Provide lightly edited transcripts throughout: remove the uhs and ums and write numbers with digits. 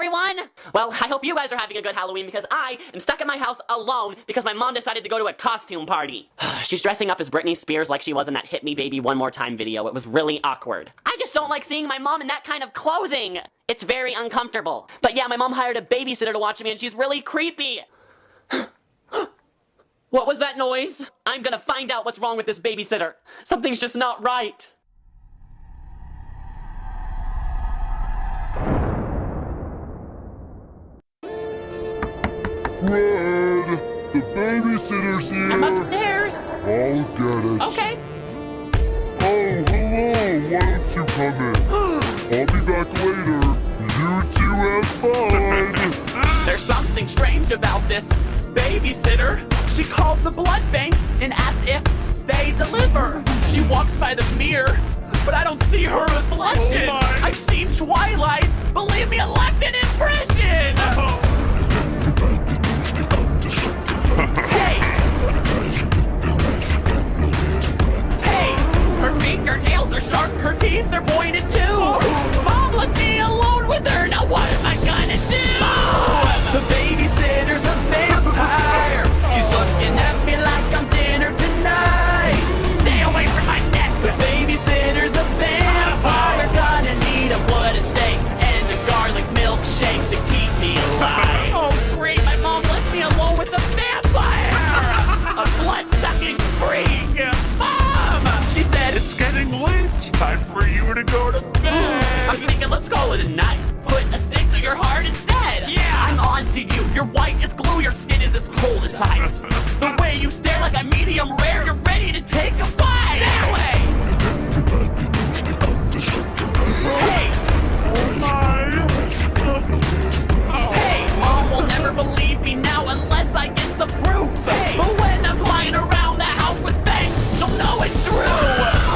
everyone! Well, I hope you guys are having a good Halloween because I am stuck at my house alone because my mom decided to go to a costume party. She's dressing up as Britney Spears like she was in that Hit Me Baby One More Time video. It was really awkward. I just don't like seeing my mom in that kind of clothing. It's very uncomfortable. But yeah, my mom hired a babysitter to watch me and she's really creepy. What was that noise? I'm gonna find out what's wrong with this babysitter. Something's just not right. Fred, the babysitter's here. I'm upstairs. I'll get it. Okay. Oh, hello. Why don't you come in? I'll be back later. You two have fun. There's something strange about this babysitter. She called the blood bank and asked if they deliver. She walks by the mirror, but I don't see her reflection. Oh I've seen Twilight. Believe me, it left an impression. Hey, her fingernails are sharp, her teeth are pointed too. Mom left me alone with her, now what am I gonna do? The babysitter's a vampire. She's looking at me like I'm dinner tonight. Stay away from my neck. The babysitter's a vampire. Gonna need a wooden stake and a garlic milkshake to keep me alive. Oh great, my mom left me alone with a vampire. A blood-sucking freak. Mom! She said, It's getting late. Time for you to go to bed. I'm thinking let's call it a night. Put a stick through your heart instead. Yeah, I'm on to you. You're white as glue, your skin is as cold as ice. The way you stare like I'm medium rare, you're ready to take a bite. Stay away! Hey! Hey, Mom will never believe me now unless I get some proof. Hey, but when I'm flying around the house with bangs, she'll know it's true.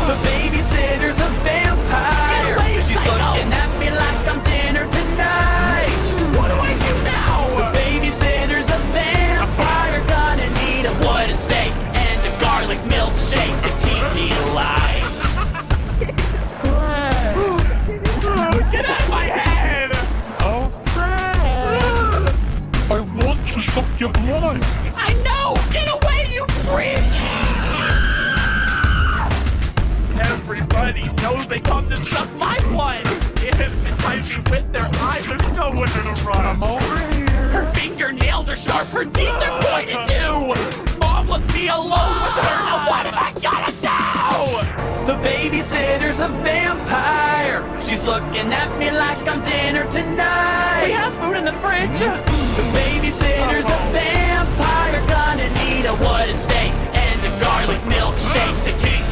The babysitter's a vampire. Get away, she's looking at me like I'm dinner tonight. What do I do now? The babysitter's a vampire. Gonna need a wooden stake and a garlic milkshake to keep me alive. Get out of my head! Oh, Fred. I want to suck your blood. I know! Get away, you freak! Everybody knows they come to suck my blood! If it tries me with their eyes, there's nowhere to run. I'm over here. Her fingernails are sharp, her teeth are pointed too! Mom left me alone with her, now what am I gonna do? The babysitter's a vampire. She's looking at me like I'm dinner tonight. We have food in the fridge. The babysitter's a vampire. Gonna need a wooden stake and a garlic milkshake to keep